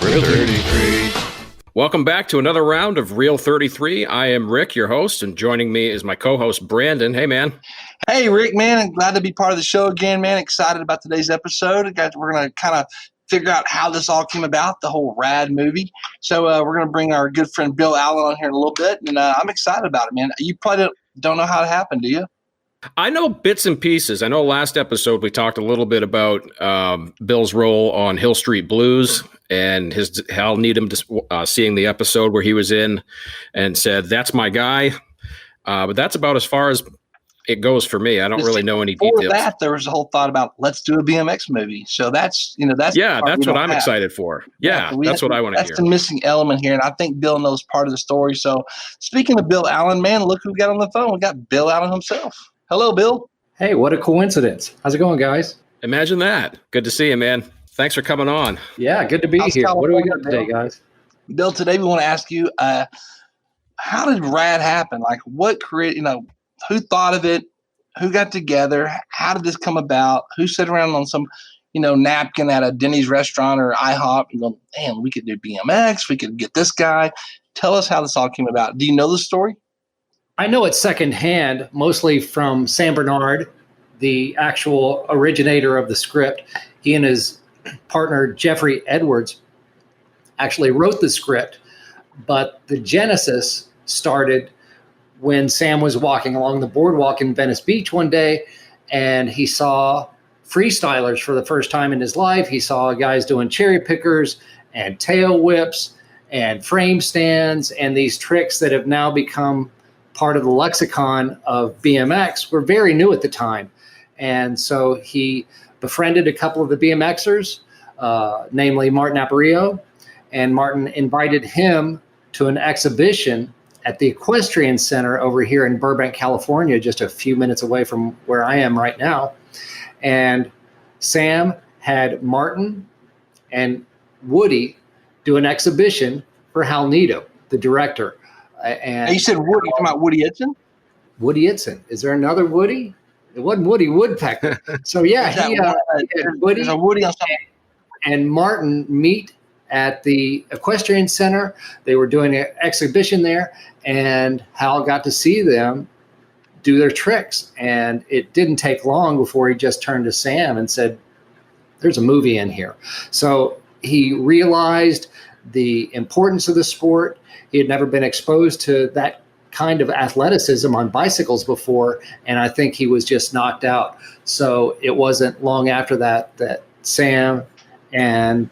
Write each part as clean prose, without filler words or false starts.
Real 33. Welcome back to another round of Real 33. I am Rick, your host, and joining me is my co-host, Brandon. Hey, man. Hey, Rick, man. I'm glad to be part of the show again, man. Excited about today's episode. We're going to kind of figure out how this all came about, the whole Rad movie. So we're going to bring our good friend Bill Allen on here in a little bit, and I'm excited about it, man. You probably don't know how it happened, do you? I know bits and pieces. I know last episode we talked a little bit about Bill's role on Hill Street Blues and his Hal Needham seeing the episode where he was in and said, "That's my guy." But that's about as far as it goes for me. I don't really know any details. Before that, there was a whole thought about let's do a BMX movie. So that's that's what I'm excited for. Yeah, that's what I want to hear. That's the missing element here, and I think Bill knows part of the story. So speaking of Bill Allen, man, look who we got on the phone. We got Bill Allen himself. Hello, Bill. Hey, what a coincidence. How's it going, guys? Imagine that. Good to see you, man. Thanks for coming on. Yeah, good to be here. What do we got today, guys? Bill, today we want to ask you, how did Rad happen? Like, what created, who thought of it? Who got together? How did this come about? Who sat around on some, napkin at a Denny's restaurant or IHOP and go, man, we could do BMX. We could get this guy. Tell us how this all came about. Do you know the story? I know it secondhand, mostly from Sam Bernard, the actual originator of the script. He and his partner, Jeffrey Edwards, actually wrote the script, but the genesis started when Sam was walking along the boardwalk in Venice Beach one day, and he saw freestylers for the first time in his life. He saw guys doing cherry pickers and tail whips and frame stands and these tricks that have now become part of the lexicon of BMX. Were very new at the time. And so he befriended a couple of the BMXers, namely Martin Aparicio, and Martin invited him to an exhibition at the Equestrian Center over here in Burbank, California, just a few minutes away from where I am right now. And Sam had Martin and Woody do an exhibition for Hal Needham, the director. And you said Woody, you talking about Woody Edson? Woody Edson. Is there another Woody? It wasn't Woody Woodpecker. So yeah, he had Woody, and Martin meet at the Equestrian Center. They were doing an exhibition there, and Hal got to see them do their tricks. And it didn't take long before he just turned to Sam and said, "There's a movie in here." So he realized the importance of the sport. He had never been exposed to that kind of athleticism on bicycles before, and I think he was just knocked out. So it wasn't long after that that Sam and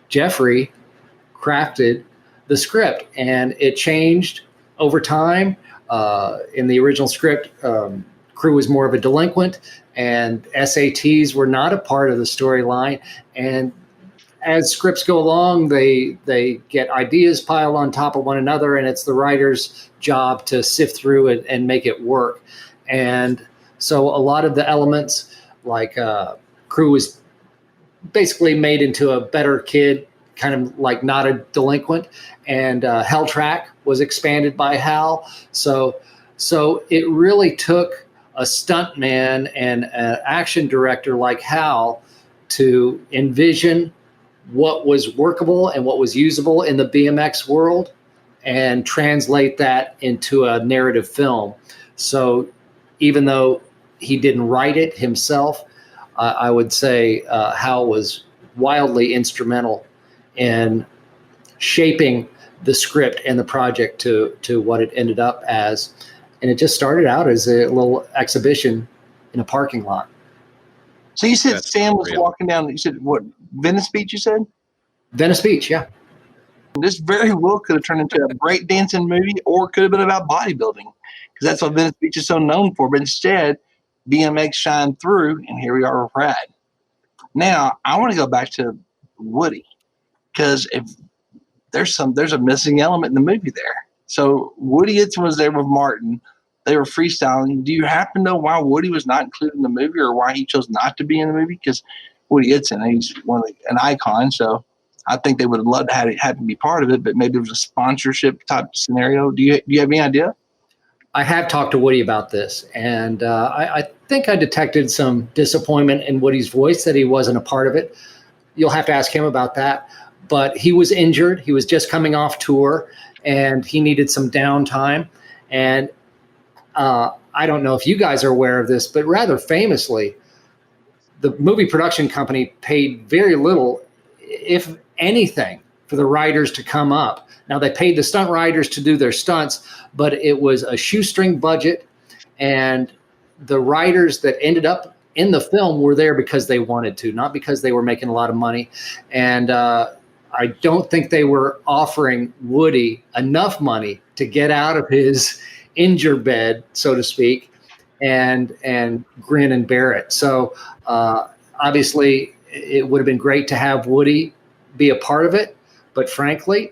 Jeffrey crafted the script, and it changed over time. In the original script, Cru was more of a delinquent, and SATs were not a part of the storyline. And as scripts go along, they get ideas piled on top of one another, and it's the writer's job to sift through it and make it work. And so a lot of the elements, like Cru was basically made into a better kid, kind of like not a delinquent, and Hell Track was expanded by Hal. So it really took a stuntman and an action director like Hal to envision what was workable and what was usable in the BMX world and translate that into a narrative film. So even though he didn't write it himself, I would say Hal was wildly instrumental in shaping the script and the project to what it ended up as. And it just started out as a little exhibition in a parking lot. So you said Sam was walking down, you said what, Venice Beach, you said? Venice Beach, yeah. This very well could have turned into a breakdancing movie, or could have been about bodybuilding, because that's what Venice Beach is so known for. But instead, BMX shined through, and here we are with Rad. Now, I want to go back to Woody, because if there's a missing element in the movie there. So Woody Edson was there with Martin. They were freestyling. Do you happen to know why Woody was not included in the movie, or why he chose not to be in the movie? Because Woody Edson, he's an icon, so I think they would have loved to have him be part of it, but maybe it was a sponsorship type scenario. Do you have any idea? I have talked to Woody about this, and I think I detected some disappointment in Woody's voice that he wasn't a part of it. You'll have to ask him about that. but he was injured. He was just coming off tour, and he needed some downtime. And I don't know if you guys are aware of this, but rather famously, the movie production company paid very little, if anything, for the writers to come up. Now, they paid the stunt writers to do their stunts, but it was a shoestring budget, and the writers that ended up in the film were there because they wanted to, not because they were making a lot of money. And I don't think they were offering Woody enough money to get out of his injure bed, so to speak, and grin and bear it. So obviously it would have been great to have Woody be a part of it, but frankly,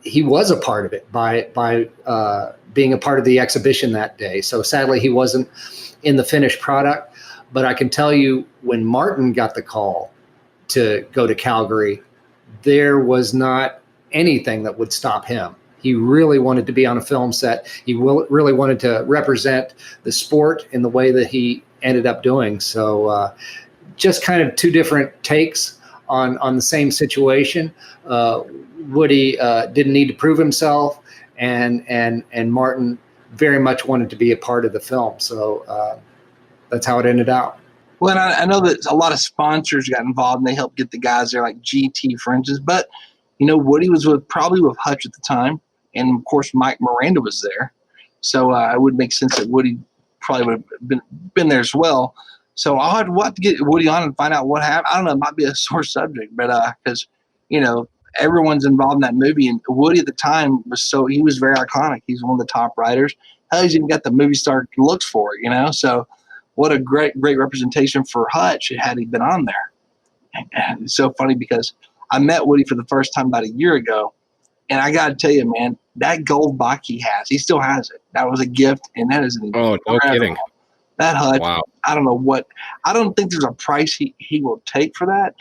he was a part of it by being a part of the exhibition that day. So sadly, he wasn't in the finished product. But I can tell you, when Martin got the call to go to Calgary, there was not anything that would stop him. He really wanted to be on a film set. He really wanted to represent the sport in the way that he ended up doing. So just kind of two different takes on the same situation. Woody didn't need to prove himself, and Martin very much wanted to be a part of the film. So that's how it ended out. Well, and I know that a lot of sponsors got involved, and they helped get the guys there, like GT, for instance. But, Woody was probably with Hutch at the time. And, of course, Mike Miranda was there. So it would make sense that Woody probably would have been there as well. So we'll have to get Woody on and find out what happened. I don't know. It might be a sore subject, but because, everyone's involved in that movie. And Woody at the time he was very iconic. He's one of the top writers. Hell, he's even got the movie star looks for it, So what a great representation for Hutch had he been on there. And it's so funny because I met Woody for the first time about a year ago. And I got to tell you, man, that gold bike he still has it. That was a gift, and that is an no kidding. That Hutch, wow. I don't think there's a price he will take for that.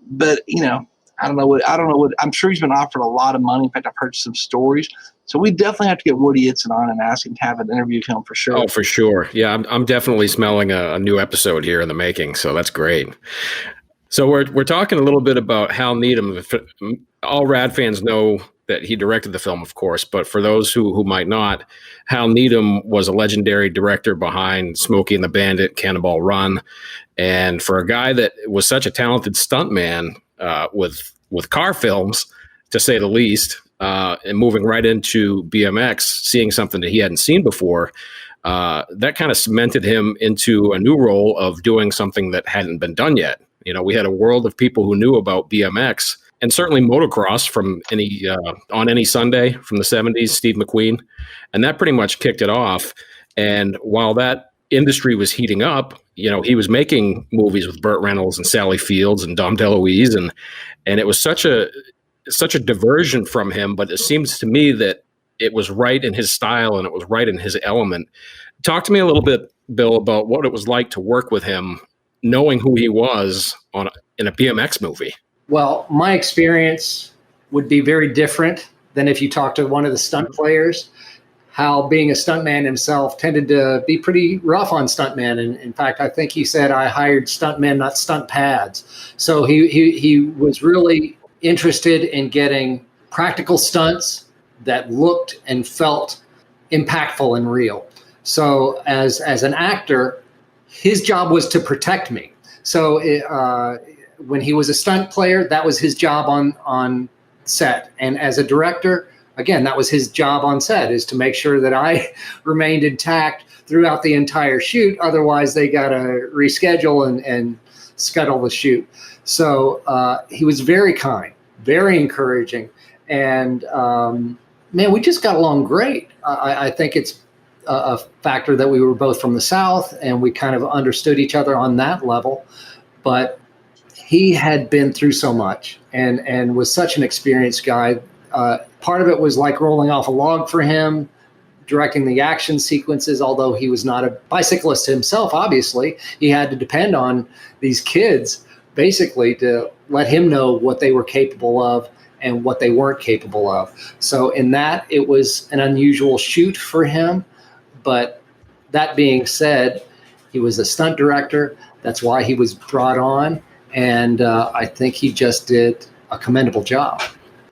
But, I don't know what, I'm sure he's been offered a lot of money. In fact, I've heard some stories. So we definitely have to get Woody Itzen on and ask him to have an interview with him for sure. Oh, for sure. Yeah, I'm definitely smelling a new episode here in the making. So that's great. So we're talking a little bit about Hal Needham. All Rad fans know that he directed the film, of course, but for those who might not, Hal Needham was a legendary director behind Smokey and the Bandit, Cannonball Run. And for a guy that was such a talented stuntman with car films, to say the least, and moving right into BMX, seeing something that he hadn't seen before, that kind of cemented him into a new role of doing something that hadn't been done yet. We had a world of people who knew about BMX and certainly motocross from on any Sunday from the 70s, Steve McQueen. And that pretty much kicked it off. And while that industry was heating up, he was making movies with Burt Reynolds and Sally Fields and Dom DeLuise. And it was such a diversion from him, but it seems to me that it was right in his style and it was right in his element. Talk to me a little bit, Bill, about what it was like to work with him, knowing who he was in a BMX movie. Well, my experience would be very different than if you talk to one of the stunt players. Hal, being a stuntman himself, tended to be pretty rough on stuntmen. And in fact, I think he said, I hired stuntmen, not stunt pads. So he was really interested in getting practical stunts that looked and felt impactful and real. So as an actor, his job was to protect me. So when he was a stunt player, that was his job on set. And as a director, again, that was his job on set, is to make sure that I remained intact throughout the entire shoot. Otherwise, they got to reschedule and scuttle the shoot. So he was very kind, very encouraging. And, man, we just got along great. I think it's a factor that we were both from the South, and we kind of understood each other on that level. But he had been through so much and was such an experienced guy. Part of it was like rolling off a log for him, directing the action sequences, although he was not a bicyclist himself, obviously. He had to depend on these kids basically to let him know what they were capable of and what they weren't capable of. So in that, it was an unusual shoot for him. But that being said, he was a stunt director. That's why he was brought on. And I think he just did a commendable job.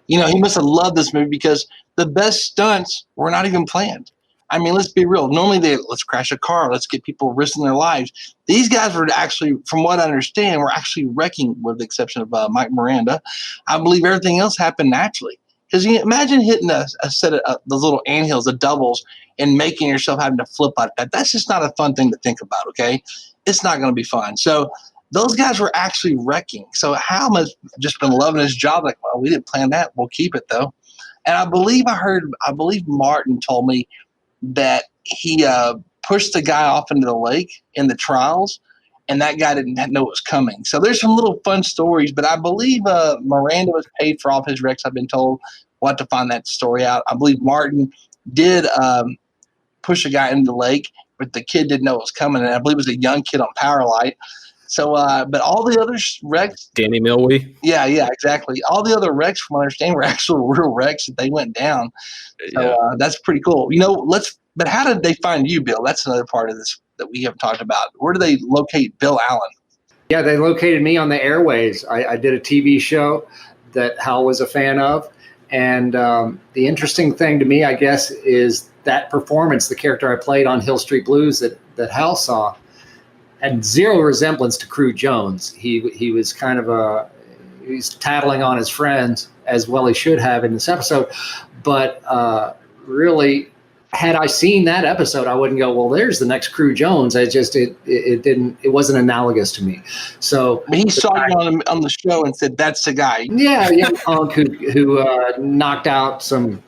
You know, he must have loved this movie because the best stunts were not even planned. I mean, let's be real. Normally, let's crash a car, let's get people risking their lives. These guys were actually, from what I understand, were actually wrecking, with the exception of Mike Miranda. I believe everything else happened naturally. Because you imagine hitting a set of those little anthills, the doubles, and making yourself having to flip like that. That's just not a fun thing to think about, okay? It's not going to be fun. So those guys were actually wrecking. So Hal must have just been loving his job. Like, well, we didn't plan that. We'll keep it, though. And I believe Martin told me that he pushed the guy off into the lake in the trials, and that guy didn't know it was coming. So there's some little fun stories, but I believe Miranda was paid for all of his wrecks, I've been told. We'll have to find that story out. I believe Martin did push a guy into the lake, but the kid didn't know it was coming, and I believe it was a young kid on Powerlight. So, but all the other wrecks, Danny Milwee. Yeah, exactly. All the other wrecks, from what I understand, were actual real wrecks that they went down. So that's pretty cool. You know, but how did they find you, Bill? That's another part of this that we haven't talked about. Where do they locate Bill Allen? Yeah, they located me on the airways. I did a TV show that Hal was a fan of. And the interesting thing to me, I guess, is that performance, the character I played on Hill Street Blues that Hal saw, had zero resemblance to Cru Jones. He was kind of he's tattling on his friends, as well he should have in this episode. But really, had I seen that episode, I wouldn't go, well, there's the next Cru Jones. It wasn't analogous to me. So but he saw you on the show and said, that's the guy. Yeah, punk who knocked out some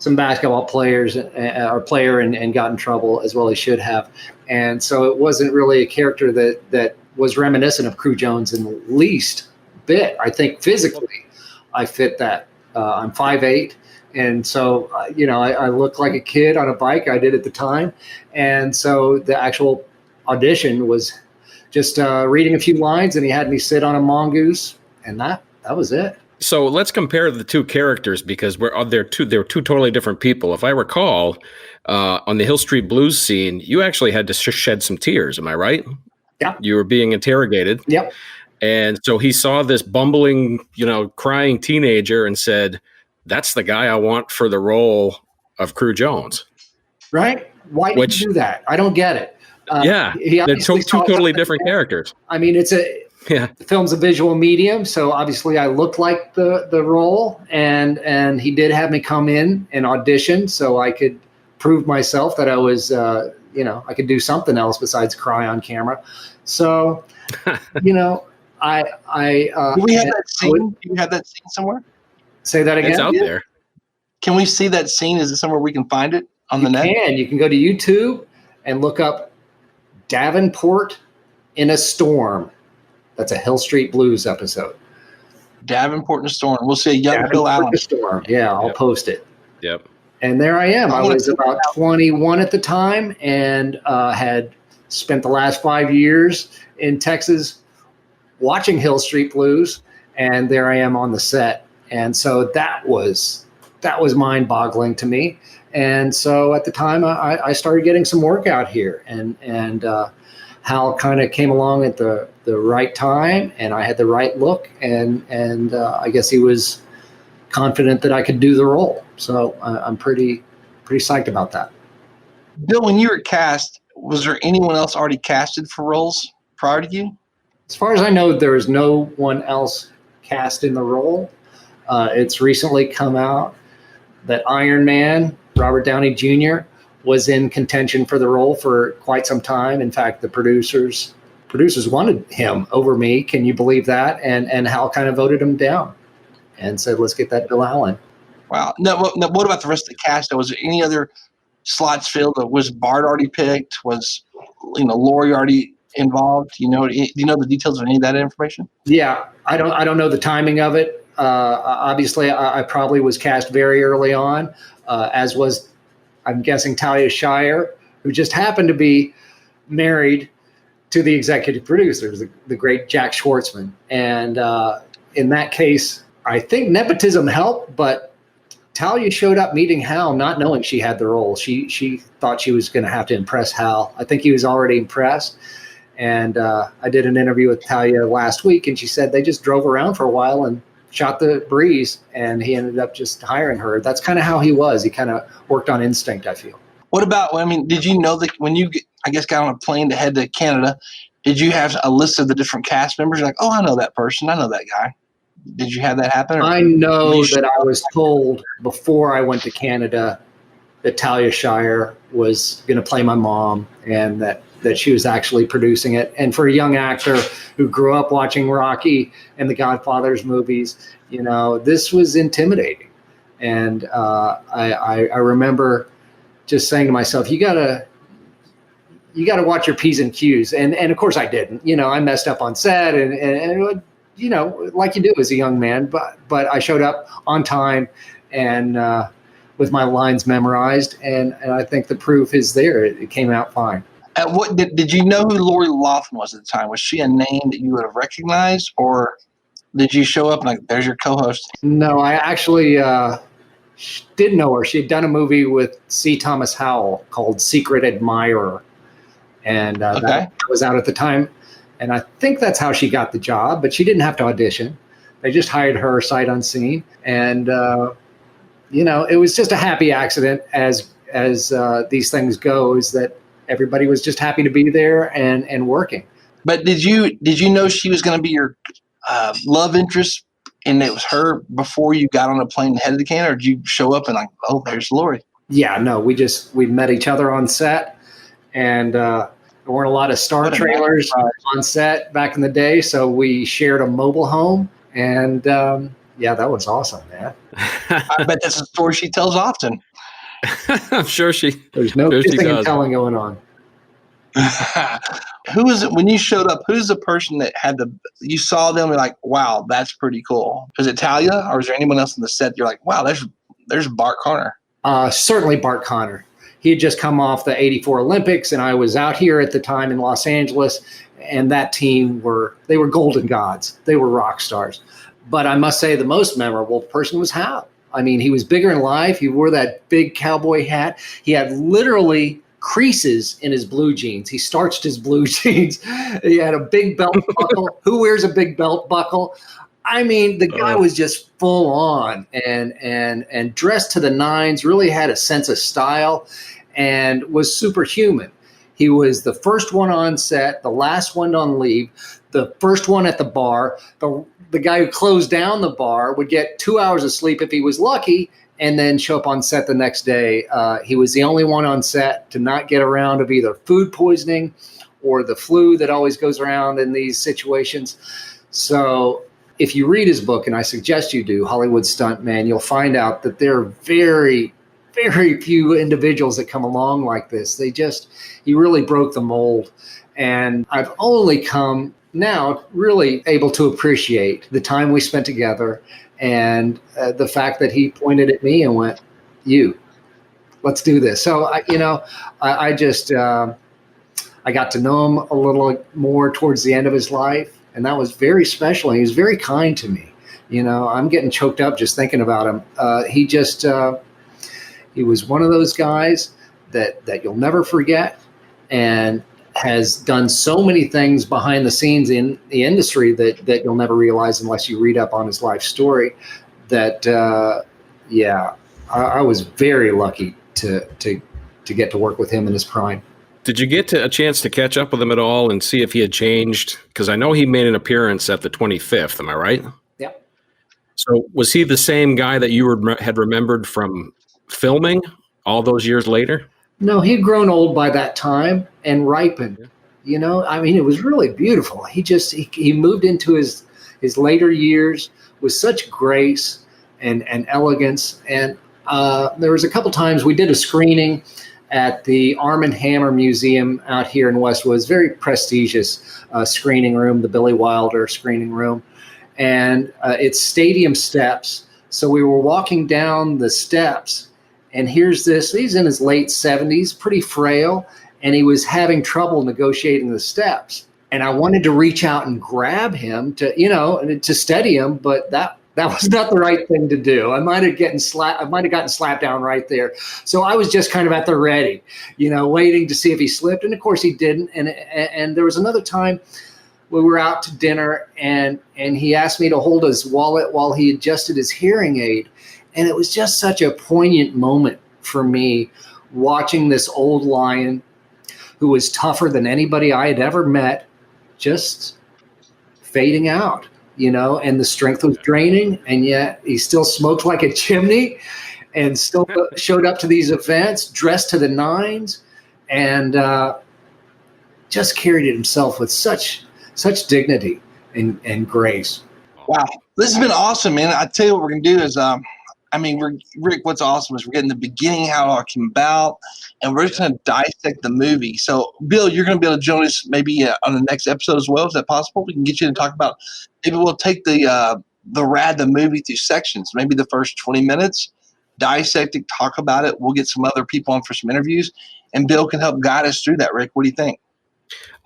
basketball players or player and got in trouble, as well he should have. And so it wasn't really a character that was reminiscent of Cru Jones in the least bit. I think physically I fit that. I'm 5'8". And so, I look like a kid on a bike. I did at the time. And so the actual audition was just reading a few lines, and he had me sit on a mongoose, and that was it. So let's compare the two characters, because they're two totally different people. If I recall, on the Hill Street Blues scene, you actually had to shed some tears. Am I right? Yeah. You were being interrogated. Yep. And so he saw this bumbling, crying teenager and said, that's the guy I want for the role of Cru Jones. Right? Why did you do that? I don't get it. They're two totally different characters. I mean, the film's a visual medium, so obviously I looked like the role, and he did have me come in and audition so I could prove myself that I was, I could do something else besides cry on camera. So, I do we have that scene? Do you have that scene somewhere? Say that again. It's out there. Can we see that scene? Is it somewhere we can find it on the net? You can go to YouTube and look up Davenport in a Storm. That's a Hill Street Blues episode. Davenport in a Storm. We'll see a young Bill Allen. Storm. Yeah, I'll post it. Yep. And there I am. I was about 21 at the time, and had spent the last 5 years in Texas watching Hill Street Blues, and there I am on the set. And so that was mind-boggling to me. And so at the time, I started getting some work out here, and Hal kind of came along at the right time, and I had the right look, and I guess he was confident that I could do the role. So I'm pretty psyched about that. Bill, when you were cast, was there anyone else already casted for roles prior to you? As far as I know, there is no one else cast in the role. It's recently come out that Iron Man, Robert Downey Jr., was in contention for the role for quite some time. In fact, the producers wanted him over me. Can you believe that? And Hal kind of voted him down and said, let's get that Bill Allen. Wow. No, what about the rest of the cast? Was there any other slots filled? Was Bart already picked? Was Lori already involved? Do you know the details of any of that information? Yeah, I don't know the timing of it. Obviously, I probably was cast very early on, as was, I'm guessing, Talia Shire, who just happened to be married to the executive producers, the great Jack Schwartzman. And in that case, I think nepotism helped, but Talia showed up meeting Hal not knowing she had the role. She thought she was going to have to impress Hal. I think he was already impressed. And I did an interview with Talia last week, and she said they just drove around for a while, and shot the breeze, and he ended up just hiring her. That's kind of how he was. He kind of worked on instinct, I feel. What about, I mean, did you know that when you, I guess, got on a plane to head to Canada, did you have a list of the different cast members? You're like, oh, I know that person. I know that guy. Did you have that happen? I know that I was told before I went to Canada that Talia Shire was going to play my mom, and that she was actually producing it. And for a young actor who grew up watching Rocky and the Godfather's movies, you know, this was intimidating. And I remember just saying to myself, you gotta watch your P's and Q's. And of course I didn't. You know, I messed up on set and you know, like you do as a young man, but I showed up on time and with my lines memorized, and I think the proof is there. It came out fine. What did you know who Lori Loughlin was at the time? Was she a name that you would have recognized, or did you show up and like, there's your co-host? No, I actually did know her. She had done a movie with C. Thomas Howell called Secret Admirer, and that was out at the time. And I think that's how she got the job, but she didn't have to audition. They just hired her sight unseen. And, you know, it was just a happy accident as these things go, is that everybody was just happy to be there and working. But did you know she was going to be your love interest, and it was her before you got on a plane and headed to Canada, or did you show up and like, oh, there's Lori? Yeah, no, we met each other on set, and there weren't a lot of star trailers on set back in the day, so we shared a mobile home, and yeah, that was awesome, man. I bet that's a story she tells often. I'm sure there's no kissing and telling going on. Who is it when you showed up? Who's the person that you saw them and you're like, wow, that's pretty cool? Was it Talia, or is there anyone else in the set you're like, wow, there's Bart Connor? Certainly Bart Connor. He had just come off the '84 Olympics, and I was out here at the time in Los Angeles, and that team they were golden gods. They were rock stars. But I must say the most memorable person was Hal. I mean, he was bigger in life. He wore that big cowboy hat. He had literally creases in his blue jeans. He starched his blue jeans. He had a big belt buckle. Who wears a big belt buckle? I mean, the guy was just full on and dressed to the nines, really had a sense of style and was superhuman. He was the first one on set, the last one on leave, the first one at the bar. The guy who closed down the bar would get 2 hours of sleep if he was lucky, and then show up on set the next day. He was the only one on set to not get a round of either food poisoning or the flu that always goes around in these situations. So if you read his book, and I suggest you do, Hollywood Stuntman, you'll find out that there are very, very few individuals that come along like this. He really broke the mold. And I've only come now really able to appreciate the time we spent together, and the fact that he pointed at me and went, let's do this. So, I got to know him a little more towards the end of his life, and that was very special. And he was very kind to me. You know, I'm getting choked up just thinking about him. He was one of those guys that you'll never forget, and has done so many things behind the scenes in the industry that you'll never realize unless you read up on his life story. That, I was very lucky to get to work with him in his prime. Did you get a chance to catch up with him at all and see if he had changed? Because I know he made an appearance at the 25th. Am I right? Yep. So was he the same guy that you had remembered from filming all those years later? No, he'd grown old by that time and ripened. You know, I mean, it was really beautiful. He moved into his later years with such grace and elegance. And there was a couple times we did a screening at the Arm & Hammer Museum out here in Westwood. It's a very prestigious screening room, the Billy Wilder screening room. And it's stadium steps. So we were walking down the steps, and he's in his late 70s, pretty frail, and he was having trouble negotiating the steps. And I wanted to reach out and grab him to steady him, but that was not the right thing to do. I might have gotten slapped down right there. So I was just kind of at the ready, waiting to see if he slipped. And of course he didn't. And there was another time we were out to dinner, and he asked me to hold his wallet while he adjusted his hearing aid. And it was just such a poignant moment for me, watching this old lion who was tougher than anybody I had ever met, just fading out, and the strength was draining, and yet he still smoked like a chimney and still showed up to these events dressed to the nines, and just carried himself with such dignity and grace. Wow. This has been awesome, man. I tell you what we're going to do is, Rick, what's awesome is we're getting the beginning, how it all came about, and we're just going to dissect the movie. So, Bill, you're going to be able to join us maybe on the next episode as well. Is that possible? We can get you to talk about, maybe we'll take the movie through sections, maybe the first 20 minutes, dissect it, talk about it. We'll get some other people on for some interviews, and Bill can help guide us through that. Rick, what do you think?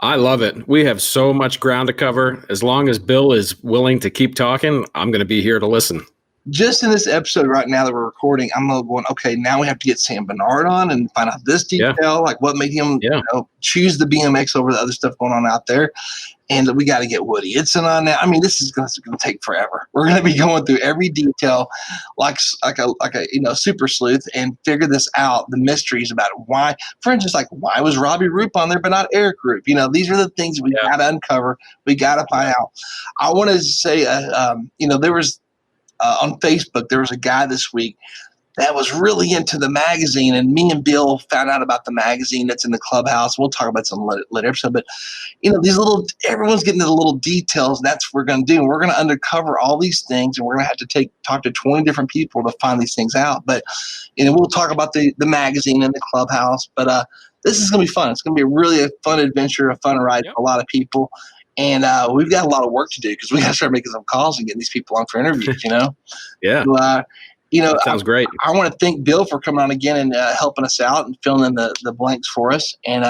I love it. We have so much ground to cover. As long as Bill is willing to keep talking, I'm going to be here to listen. Just in this episode right now that we're recording, I'm going, okay, now we have to get Sam Bernard on and find out this detail, like what made him choose the BMX over the other stuff going on out there. And we got to get Woody Itson on now. I mean, this is going to take forever. We're going to be going through every detail like a super sleuth and figure this out, the mysteries about why. For instance, like why was Robbie Roop on there but not Eric Roop? These are the things we got to uncover. We got to find out. I want to say, there was on Facebook, there was a guy this week that was really into the magazine, and me and Bill found out about the magazine that's in the clubhouse. We'll talk about some later episode, but everyone's getting to the little details. And that's what we're going to do. And we're going to uncover all these things, and we're going to have to talk to 20 different people to find these things out. But we'll talk about the magazine and the clubhouse. But this is going to be fun. It's going to be really a fun adventure, a fun ride for a lot of people. And we've got a lot of work to do because we got to start making some calls and getting these people on for interviews. Yeah. That sounds great. I want to thank Bill for coming on again and helping us out and filling in the blanks for us. And,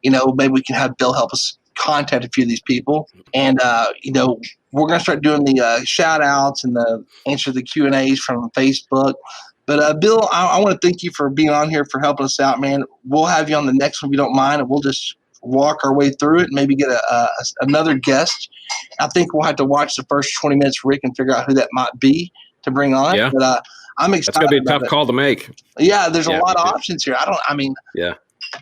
maybe we can have Bill help us contact a few of these people. And, we're going to start doing the shout outs and the answer the Q&As from Facebook. But, Bill, I want to thank you for being on here, for helping us out, man. We'll have you on the next one if you don't mind, and we'll just walk our way through it and maybe get another guest. I think we'll have to watch the first 20 minutes, Rick, and figure out who that might be to bring on. Yeah. But I'm excited. It's going to be a tough call to make. Yeah, there's a lot of options here.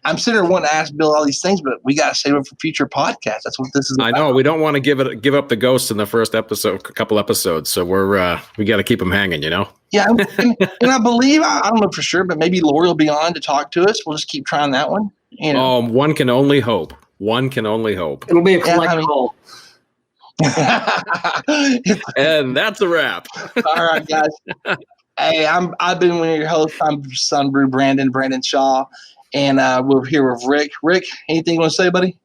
I'm sitting there wanting to ask Bill all these things, but we got to save it for future podcasts. That's what this is about. I know. We don't want to give up the ghosts in the first couple episodes. So we got to keep them hanging, Yeah. And I believe, I don't know for sure, but maybe Lori will be on to talk to us. We'll just keep trying that one. One can only hope. It'll be a collectible. And that's a wrap. All right, guys. Hey, I've been one of your hosts. I'm Sunbrew Brandon Shaw, and we're here with Rick. Rick, anything you want to say, buddy?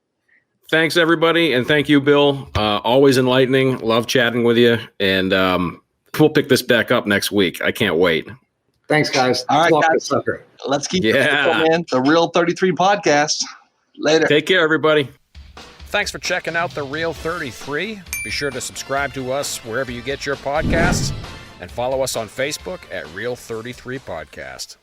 Thanks, everybody, and thank you, Bill. Always enlightening. Love chatting with you, and we'll pick this back up next week. I can't wait. Thanks, guys. All right, guys. Let's keep it, man. The Real 33 podcast. Later. Take care, everybody. Thanks for checking out The Real 33. Be sure to subscribe to us wherever you get your podcasts and follow us on Facebook at Real 33 Podcast.